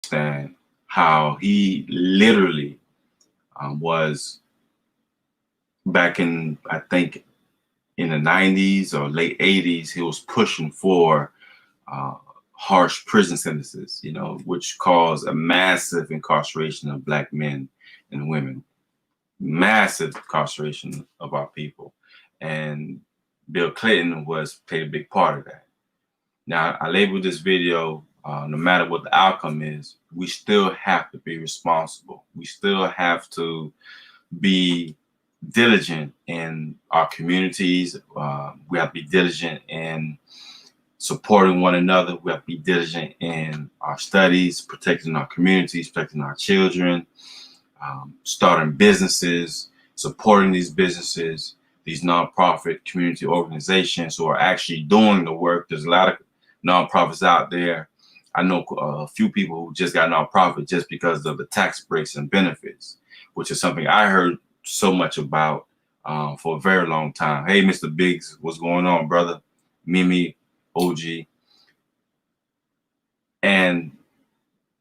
understand how he literally was back in, I think, in the 90s or late 80s, he was pushing for uh, harsh prison sentences, which caused a massive incarceration of Black men and women, massive incarceration of our people. And Bill Clinton played a big part of that. Now, I labeled this video, no matter what the outcome is, we still have to be responsible. We still have to be diligent in our communities. We have to be diligent in supporting one another. We have to be diligent in our studies, protecting our communities, protecting our children, starting businesses, supporting these businesses, these nonprofit community organizations who are actually doing the work. There's a lot of nonprofits out there. I know a few people who just got nonprofit just because of the tax breaks and benefits, which is something I heard so much about for a very long time. Hey, Mr. Biggs, what's going on, brother? Mimi, OG. And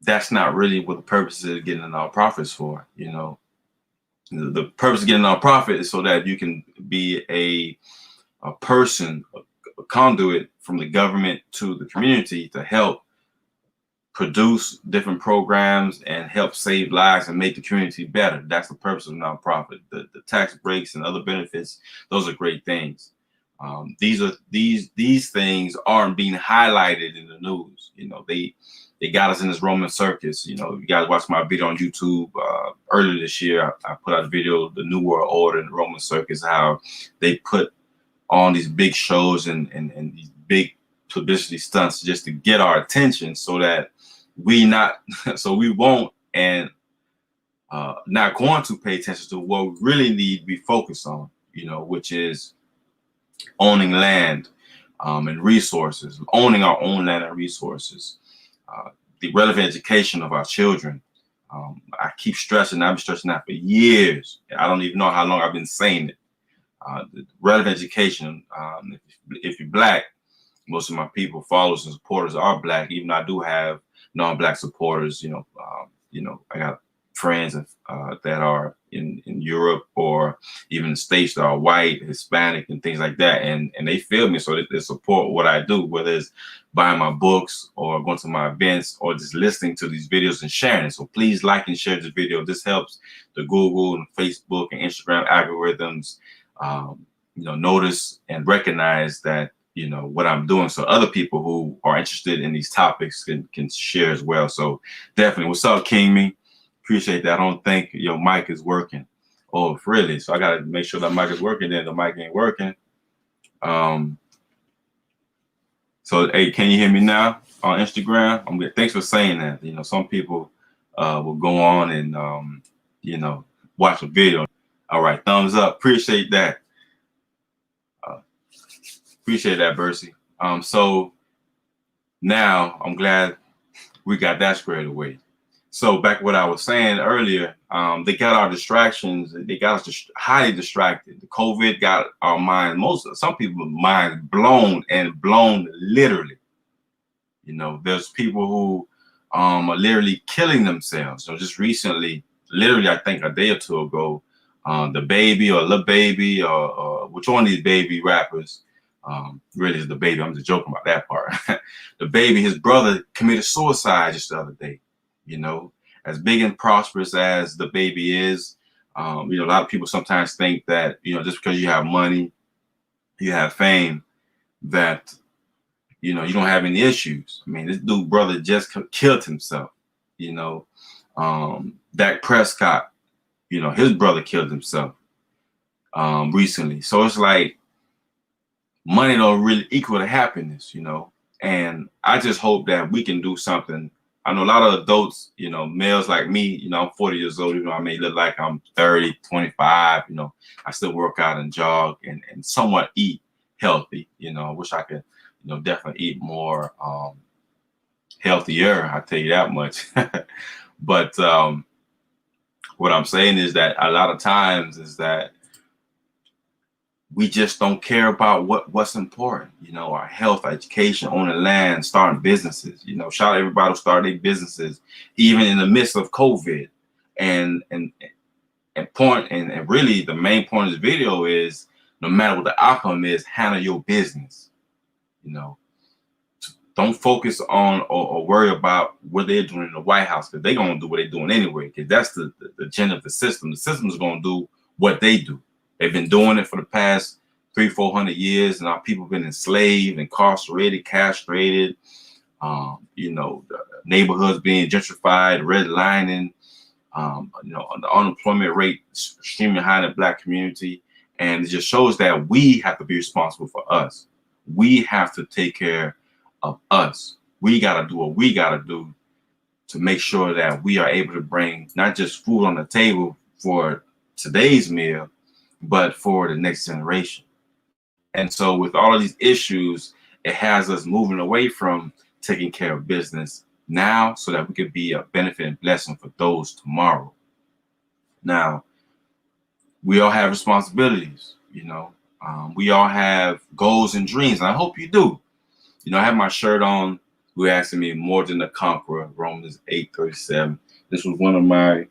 that's not really what the purpose of getting a nonprofit is for. The purpose of getting a nonprofit is so that you can be a person, a conduit from the government to the community to help produce different programs and help save lives and make the community better. That's the purpose of nonprofit. The tax breaks and other benefits, those are great things. These things aren't being highlighted in the news. They got us in this Roman circus. You guys watched my video on YouTube earlier this year. I put out a video, The New World Order and the Roman Circus, how they put on these big shows and these big publicity stunts just to get our attention so that we won't and not going to pay attention to what we really need to be focused on, which is owning land and resources, owning our own land and resources, the relevant education of our children. I keep stressing, I've been stressing that for years. I don't even know how long I've been saying it. The relevant education, if you're Black, most of my people, followers and supporters are Black. Even I do have non-Black supporters. I got friends that are in Europe or even the States that are white, Hispanic, and things like that, and they feel me, so they support what I do, whether it's buying my books or going to my events or just listening to these videos and sharing it. So please like and share this video. This helps the Google and Facebook and Instagram algorithms notice and recognize that what I'm doing, so other people who are interested in these topics can share as well. So definitely, what's up, King Me? Appreciate that. I don't think your mic is working. Oh, really? So I gotta make sure that mic is working. Then the mic ain't working. So hey, can you hear me now on Instagram? I'm good. Thanks for saying that. Some people will go on and watch a video. All right, thumbs up. Appreciate that. Appreciate that, Bercy. So now I'm glad we got that squared away. So back to what I was saying earlier, they got our distractions. They got us highly distracted. The COVID got our mind, some people's minds blown literally. There's people who are literally killing themselves. So just recently, literally, I think a day or two ago, the Baby or Lil Baby or which one of these baby rappers, really is the Baby. I'm just joking about that part. The Baby, his brother committed suicide just the other day. As big and prosperous as the Baby is, a lot of people sometimes think that, just because you have money, you have fame, that, you don't have any issues. I mean, this dude brother just killed himself. Dak Prescott, his brother killed himself recently. So it's like money don't really equal to happiness, and I just hope that we can do something. I know a lot of adults, males like me, I'm 40 years old, I may look like I'm 30, 25, I still work out and jog and somewhat eat healthy. I wish I could, definitely eat more healthier, I'll tell you that much. But what I'm saying is that a lot of times is that we just don't care about what's important. You know, our health, our education, owning land, starting businesses. You know, shout out everybody who started their businesses, even in the midst of COVID. And and really the main point of this video is, no matter what the outcome is, handle your business. You know, don't focus on or worry about what they're doing in the White House, because they're gonna do what they're doing anyway. Because that's the agenda of the system. The system is gonna do what they do. They've been doing it for the past 300-400 years, and our people have been enslaved, incarcerated, castrated. You know, the neighborhoods being gentrified, redlining. You know, the unemployment rate is extremely high in the Black community, and it just shows that we have to be responsible for us. We have to take care of us. We got to do what we got to do to make sure that we are able to bring not just food on the table for today's meal, but for the next generation. And so with all of these issues, it has us moving away from taking care of business now so that we could be a benefit and blessing for those tomorrow. Now, we all have responsibilities, you know. We all have goals and dreams, and I hope you do. You know, I have my shirt on. We're asking me more than a conqueror, Romans 8:37. This was one of my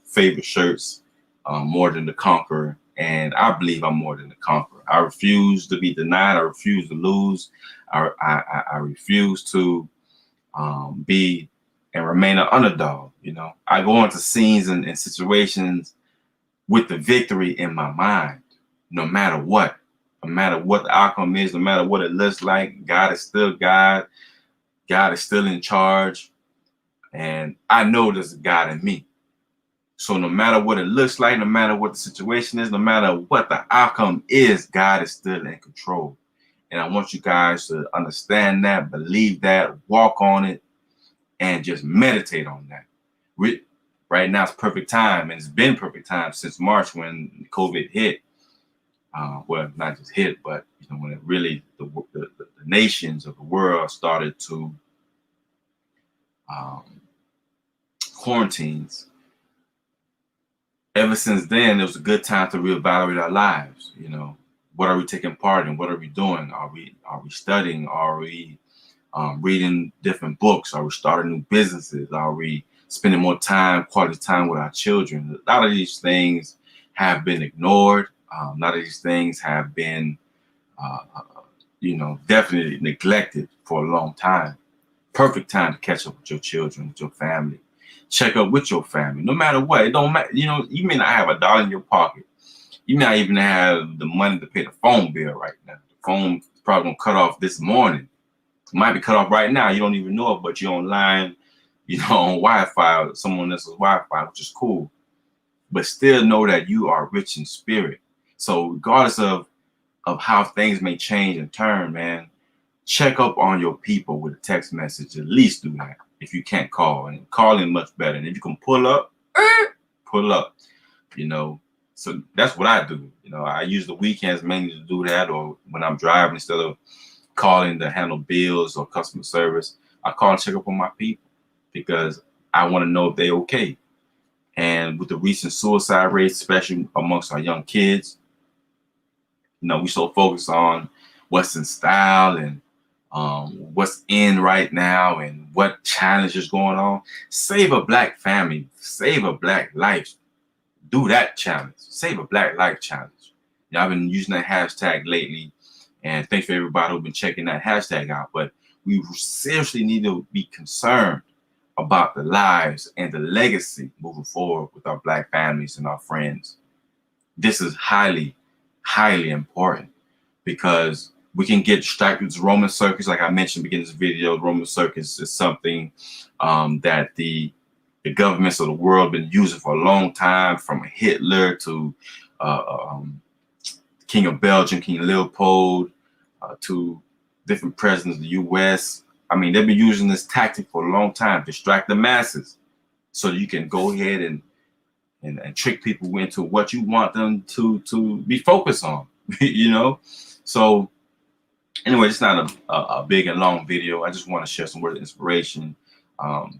favorite shirts, more than the conqueror. And I believe I'm more than the conqueror. I refuse to be denied. I refuse to lose. I refuse to be and remain an underdog. You know, I go into scenes and situations with the victory in my mind, no matter what. No matter what the outcome is, no matter what it looks like, God is still God. God is still in charge. And I know there's a God in me. So no matter what it looks like, no matter what the situation is, no matter what the outcome is, God is still in control. And I want you guys to understand that, believe that, walk on it, and just meditate on that. Right now it's perfect time, and it's been perfect time since March when COVID hit. Well, not just hit, but you know, when it really the nations of the world started to quarantines. Ever since then, it was a good time to reevaluate our lives. You know, what are we taking part in? What are we doing? Are we studying? Are we reading different books? Are we starting new businesses? Are we spending more time, quality time with our children? A lot of these things have been ignored. A lot of these things have been, you know, definitely neglected for a long time. Perfect time to catch up with your children, with your family. Check up with your family, no matter what. It don't matter. You know, you may not have $1 in your pocket. You may not even have the money to pay the phone bill right now. The phone is probably gonna cut off this morning. It might be cut off right now. You don't even know it, but you're online, you know, on Wi-Fi or someone else's Wi-Fi, which is cool. But still know that you are rich in spirit. So regardless of how things may change and turn, man, check up on your people with a text message. At least do that if you can't call. And calling much better. And if you can pull up, pull up. You know, so that's what I do. You know, I use the weekends mainly to do that, or when I'm driving, instead of calling to handle bills or customer service, I call and check up on my people because I want to know if they're okay. And with the recent suicide rates, especially amongst our young kids, you know, we so focused on what's in style and what's in right now and what challenge is going on. Save a Black family, save a Black life. Do that challenge. Save a Black life challenge. You know, I've been using that hashtag lately, and thanks for everybody who's been checking that hashtag out. But we seriously need to be concerned about the lives and the legacy moving forward with our Black families and our friends. This is highly, highly important because we can get distracted with Roman circus. Like I mentioned beginning of this video, Roman circus is something that the governments of the world have been using for a long time, from Hitler to King of Belgium, King Leopold, to different presidents of the U.S. I mean, they've been using this tactic for a long time, distract the masses, so you can go ahead and trick people into what you want them to be focused on, you know? So anyway, it's not a big and long video. I just want to share some words of inspiration.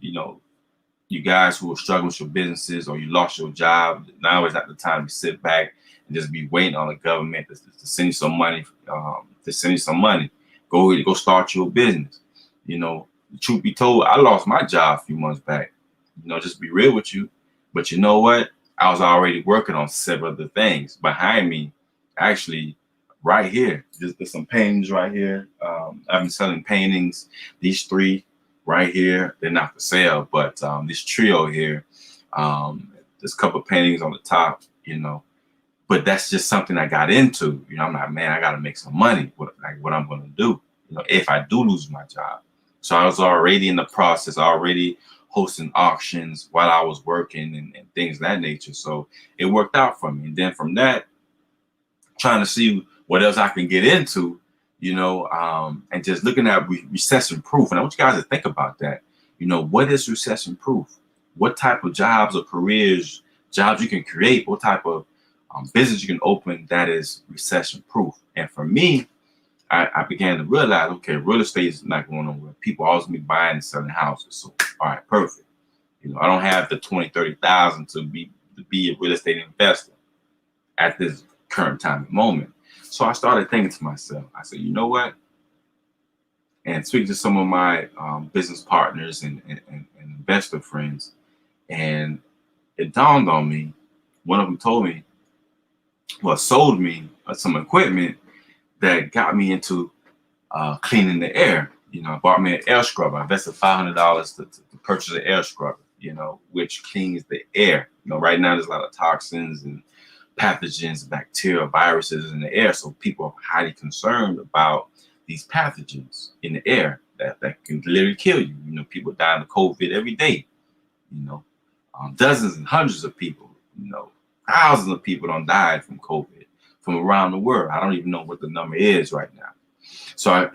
You know, you guys who are struggling with your businesses or you lost your job, now is not the time to sit back and just be waiting on the government to send you some money. To send you some money, go start your business. You know, the truth be told, I lost my job a few months back. You know, just be real with you. But you know what? I was already working on several other things behind me. Actually, right here, there's some paintings right here. I've been selling paintings. These three right here, they're not for sale, but this trio here, there's a couple of paintings on the top, you know. But that's just something I got into. You know, I'm like, man, I got to make some money. What I'm going to do, you know, if I do lose my job. So I was already in the process, already hosting auctions while I was working and things of that nature. So it worked out for me. And then from that, trying to see what else I can get into, you know, and just looking at recession proof. And I want you guys to think about that. You know, what is recession proof? What type of jobs or careers, jobs you can create? What type of business you can open that is recession proof? And for me, I began to realize, okay, real estate is not going nowhere. People always be buying and selling houses. So, all right, perfect. You know, I don't have the 20, 30,000 to be a real estate investor at this current time and moment. So I started thinking to myself, I said, you know what? And speaking to some of my business partners and investor friends, and it dawned on me, one of them told me, well, sold me some equipment that got me into cleaning the air. You know, bought me an air scrubber. I invested $500 to purchase an air scrubber, you know, which cleans the air. You know, right now there's a lot of toxins and pathogens, bacteria, viruses in the air. So people are highly concerned about these pathogens in the air that can literally kill you. You know, people die of COVID every day. You know, dozens and hundreds of people, you know, thousands of people don't die from COVID from around the world. I don't even know what the number is right now. So I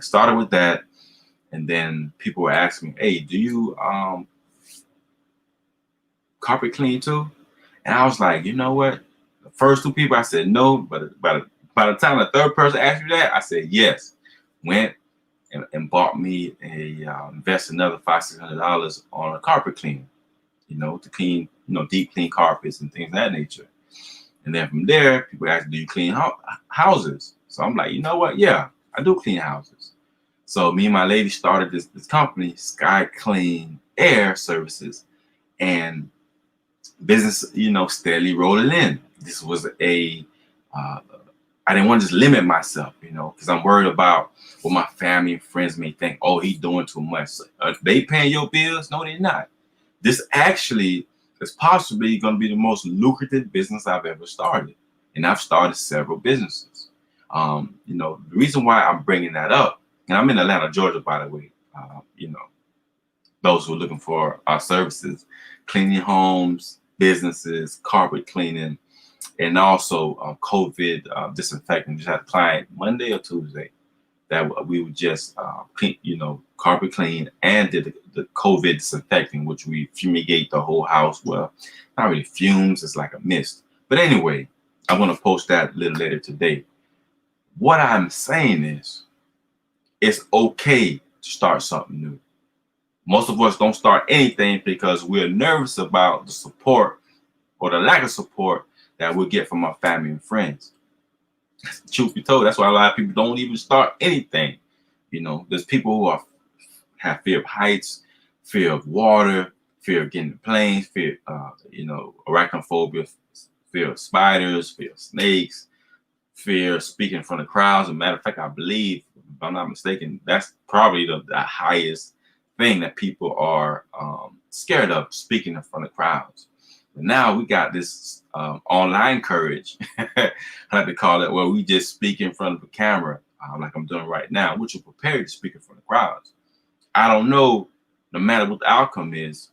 started with that, and then people were asking me, "Hey, do you carpet clean too?" And I was like, you know what? The first two people I said no, but by the time the third person asked me that, I said yes. Went and bought me invest another $500-$600 on a carpet cleaner, you know, to clean, you know, deep clean carpets and things of that nature. And then from there, people ask, do you clean houses? So I'm like, you know what? Yeah, I do clean houses. So me and my lady started this company, Sky Clean Air Services, and business, you know, steadily rolling in. This was I didn't want to just limit myself, you know, because I'm worried about what my family and friends may think. Oh, he's doing too much. Are they paying your bills? No, they're not. This actually is possibly going to be the most lucrative business I've ever started. And I've started several businesses. You know, the reason why I'm bringing that up, and I'm in Atlanta, Georgia, by the way, you know, those who are looking for our services, cleaning homes, businesses, carpet cleaning, and also COVID disinfecting. Just had a client Monday or Tuesday that we would just clean, you know, carpet clean and did the COVID disinfecting, which we fumigate the whole house. Well, not really fumes, it's like a mist. But anyway, I'm going to post that a little later today. What I'm saying is, it's okay to start something new. Most of us don't start anything because we're nervous about the support or the lack of support that we'll get from our family and friends. Truth be told, that's why a lot of people don't even start anything. You know, there's people who have fear of heights, fear of water, fear of getting in planes, fear, you know, arachnophobia, fear of spiders, fear of snakes, fear of speaking in front of crowds. As a matter of fact, I believe, if I'm not mistaken, that's probably the highest thing that people are scared of, speaking in front of crowds. But now we got this online courage, I like to call it, where we just speak in front of a camera, like I'm doing right now, which will prepare you to speak in front of crowds. I don't know, no matter what the outcome is,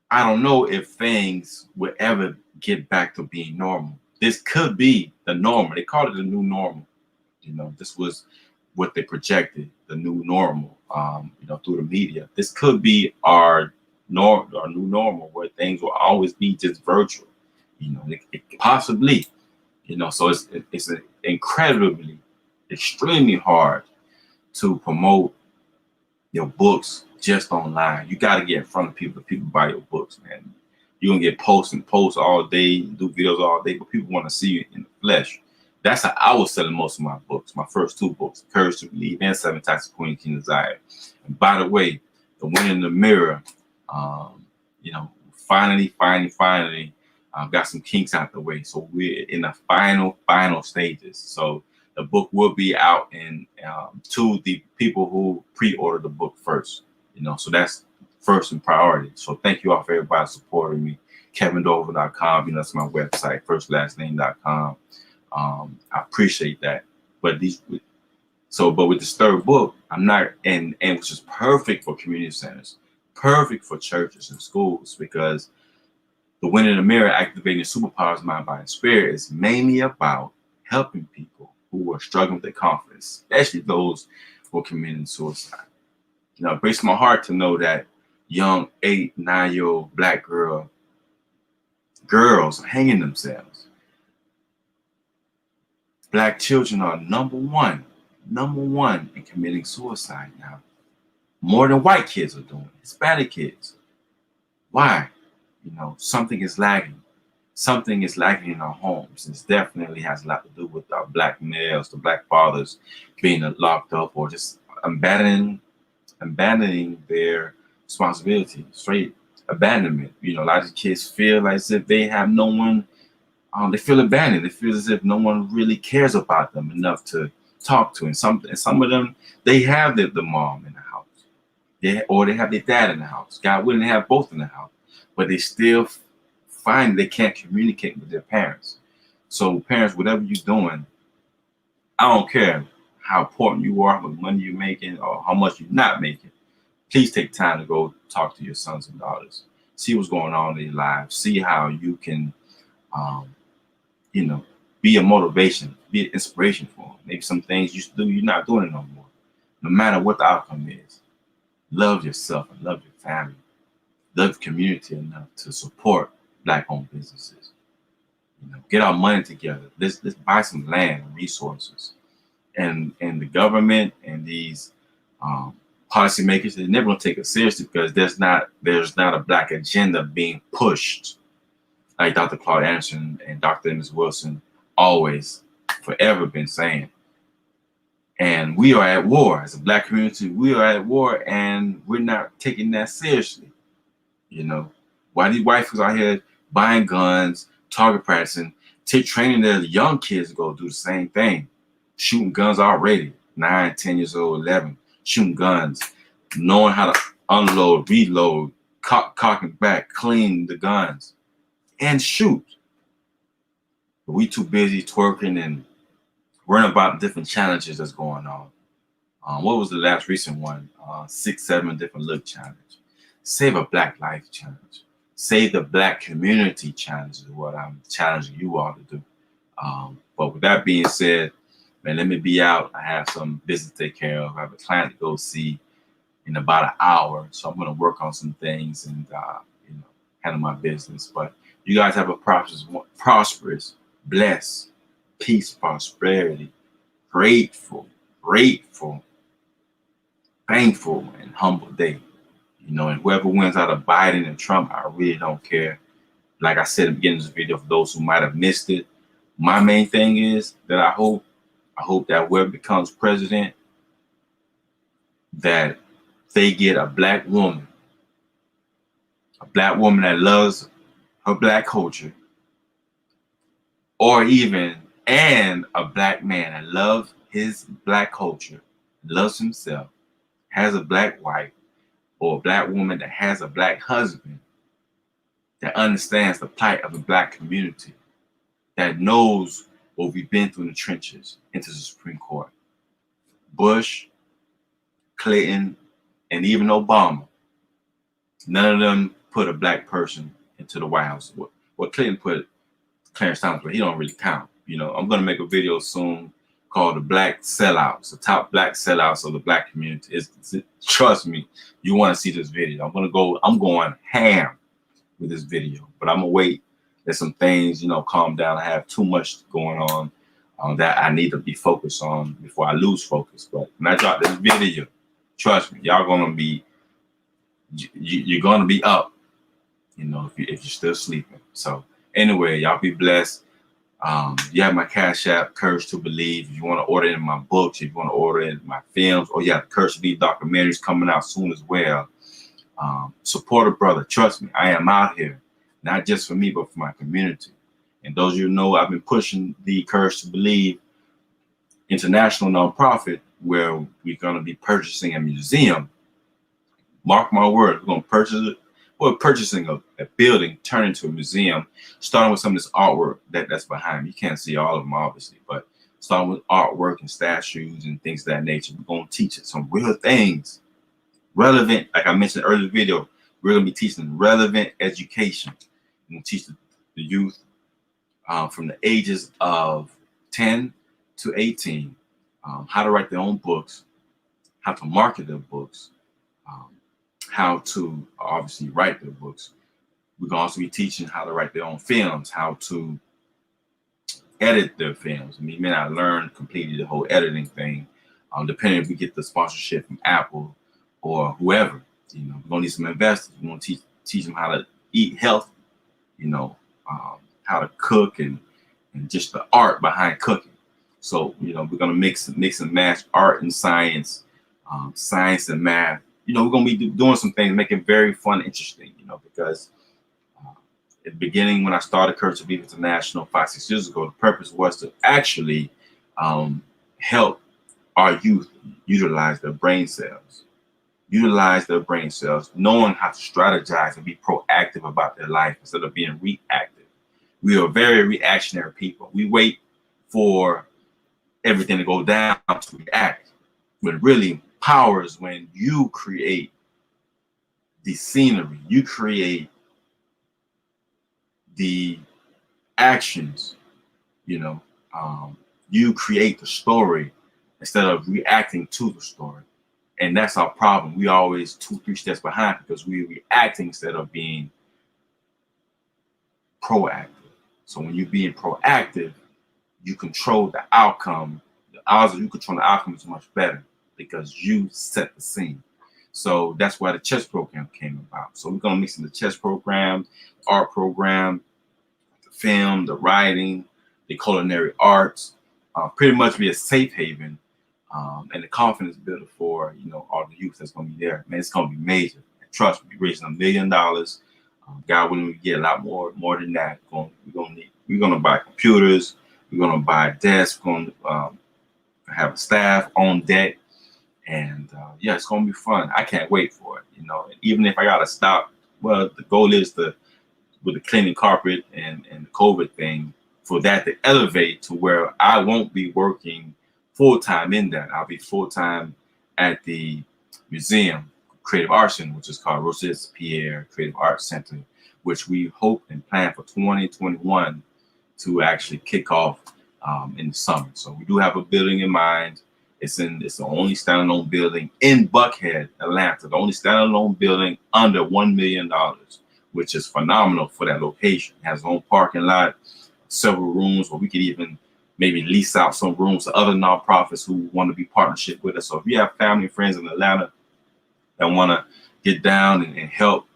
I don't know if things will ever get back to being normal. This could be the normal. They call it the new normal. You know, this was what they projected, the new normal, you know, through the media. This could be our new normal, where things will always be just virtual. You know, it possibly, you know, so it's incredibly, extremely hard to promote your books just online. You got to get in front of people. People buy your books, man. you're gonna get posts and posts all day, do videos all day, but people want to see you in the flesh. That's how I was selling most of my books. My first 2 books, Courage to Believe and 7 Types of Queen King Desire. And by the way, the Win in the Mirror, you know, finally, got some kinks out the way. So we're in the final stages. So the book will be out in to the people who pre-ordered the book first. You know, so that's first in priority. So thank you all for everybody supporting me. KevinDorival.com, you know, that's my website, firstlastname.com. I appreciate that. But but with this 3rd book, I'm not, and which is perfect for community centers, perfect for churches and schools, because the Win in the Mirror, Activating Superpowers, Mind, Body, and Spirit is mainly about helping people who are struggling with their confidence, especially those who are committing suicide. You know, it breaks my heart to know that young 8, 9-year-old Black girls are hanging themselves. Black children are number one in committing suicide now. More than white kids are doing, Hispanic kids. Why? You know, something is lagging. Something is lacking in our homes. It definitely has a lot to do with our Black males, the Black fathers being locked up or just abandoning their responsibility, straight abandonment. You know, a lot of kids feel as if they have no one, they feel abandoned. They feel as if no one really cares about them enough to talk to. And some of them, they have the mom in the house. Or they have their dad in the house. God willing, they have both in the house. But they still find they can't communicate with their parents. So parents, whatever you're doing, I don't care how important you are, how much money you're making, or how much you're not making. Please take time to go talk to your sons and daughters. See what's going on in their lives. See how you can, you know, be a motivation, be an inspiration for them. Maybe some things you used to do, you're not doing it no more. No matter what the outcome is. Love yourself and love your family. Love the community enough to support Black-owned businesses. You know, get our money together. Let's buy some land and resources. And the government and these policymakers, they're never gonna take us seriously because there's not a Black agenda being pushed, like Dr. Claude Anderson and Dr. Ms. Wilson always, forever been saying. And we are at war as a Black community. We are at war, and we're not taking that seriously. You know, why these white folks out here buying guns, target practicing, training their young kids to go do the same thing, shooting guns already, 9, 10 years old, 11, shooting guns, knowing how to unload, reload, cocking back, clean the guns, and shoot. But we too busy twerking and worrying about different challenges that's going on. What was the last recent one? 6, 7 different look challenge. Save a Black life challenge. Save the Black community challenge is what I'm challenging you all to do. But with that being said, man, let me be out. I have some business to take care of. I have a client to go see in about an hour. So I'm going to work on some things and, you know, handle my business. But you guys have a prosperous, blessed, peace, prosperity, grateful, thankful, and humble day. You know, and whoever wins out of Biden and Trump, I really don't care. Like I said at the beginning of this video, for those who might have missed it, my main thing is that I hope that whoever becomes president, that they get a Black woman that loves her Black culture, or even a Black man that loves his Black culture, loves himself, has a Black wife, or a Black woman that has a Black husband, that understands the plight of the Black community, that knows what we've been through in the trenches into the Supreme Court. Bush, Clinton, and even Obama, none of them put a Black person into the White House. What Clinton put Clarence Thomas, but he don't really count. You know, I'm going to make a video soon called the Black Sellouts, the top Black sellouts of the Black community. Trust me, you want to see this video. I'm going ham with this video, but I'm gonna wait. There's some things, you know, calm down. I have too much going on that I need to be focused on before I lose focus. But when I drop this video, trust me, y'all gonna be, you're gonna be up. you know, if you're still sleeping. So anyway, y'all be blessed. You have my Cash App, Courage to Believe. If you want to order in my books, if you want to order in my films, or yeah, Courage to Believe documentaries coming out soon as well. Support a brother. Trust me, I am out here, not just for me, but for my community. And those of you who know, I've been pushing the Courage to Believe international nonprofit, where we're going to be purchasing a museum. Mark my word, we're going to purchase it. We're purchasing a building, turn into a museum, starting with some of this artwork that's behind me. You can't see all of them, obviously, but starting with artwork and statues and things of that nature. We're going to teach it some real things, relevant, like I mentioned earlier in the video. We're going to be teaching relevant education. We're going to teach the youth from the ages of 10 to 18 how to write their own books, how to market their books, how to obviously write their books. We're going to also be teaching how to write their own films, how to edit their films. I mean, you may not learn completely the whole editing thing, depending if we get the sponsorship from Apple or whoever. You know, we're going to need some investors. We're going to teach them how to eat healthy, you know, how to cook and just the art behind cooking. So, you know, we're going to mix and match art and science, science and math. You know, we're going to be doing some things, make it very fun and interesting, you know, because at the beginning, when I started Courage to Believe International 5-6 years ago, the purpose was to actually help our youth utilize their brain cells, knowing how to strategize and be proactive about their life instead of being reactive. We are very reactionary people. We wait for everything to go down to react. But really, power is when you create the scenery, you create the actions, you know, you create the story instead of reacting to the story. And that's our problem. We always 2-3 steps behind because we're reacting instead of being proactive. So when you're being proactive, you control the outcome. The odds of you controlling the outcome is much better because you set the scene. So that's why the chess program came about. So we're going to mix in the chess program, the art program, the film, the writing, the culinary arts, pretty much be a safe haven and the confidence builder for, you know, all the youth that's going to be there. Man, it's going to be major. And trust me, we're raising $1 million. God willing, we get a lot more than that. We're going to buy computers. We're going to buy desks. We're going to have a staff on deck. And yeah, it's going to be fun. I can't wait for it. You know, and even if I got to stop, well, the goal is with the cleaning carpet and the COVID thing, for that to elevate to where I won't be working full-time in that. I'll be full-time at the museum, Creative Arts Center, which is called Rosas Pierre Creative Arts Center, which we hope and plan for 2021 to actually kick off in the summer. So we do have a building in mind. It's the only standalone building in Buckhead, Atlanta, the only standalone building under $1 million, which is phenomenal for that location. It has its own parking lot, several rooms where we could even maybe lease out some rooms to other nonprofits who want to be partnership with us. So if you have family and friends in Atlanta that want to get down and help,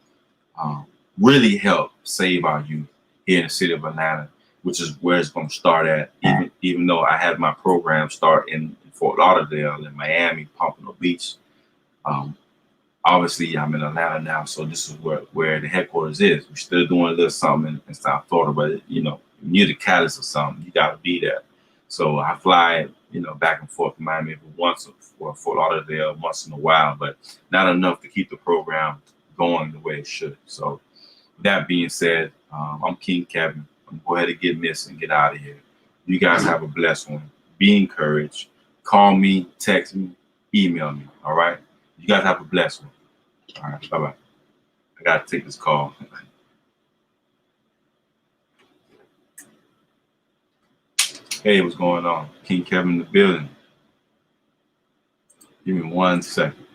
really help save our youth here in the city of Atlanta, which is where it's going to start at, even though I had my program start in Fort Lauderdale, in Miami, Pompano Beach. Obviously, I'm in Atlanta now, so this is where the headquarters is. We're still doing a little something in South Florida, but, you know, near the catalyst or something, you got to be there. So I fly, you know, back and forth to Miami once or Fort Lauderdale once in a while, but not enough to keep the program going the way it should. So that being said, I'm King Kevin. I'm going to go ahead and get this and get out of here. You guys have a blessed one. Be encouraged. Call me, text me, email me. All right. You guys have a blessed one. All right. Bye-bye. I got to take this call. Hey, what's going on? King Kevin in the building. Give me 1 second.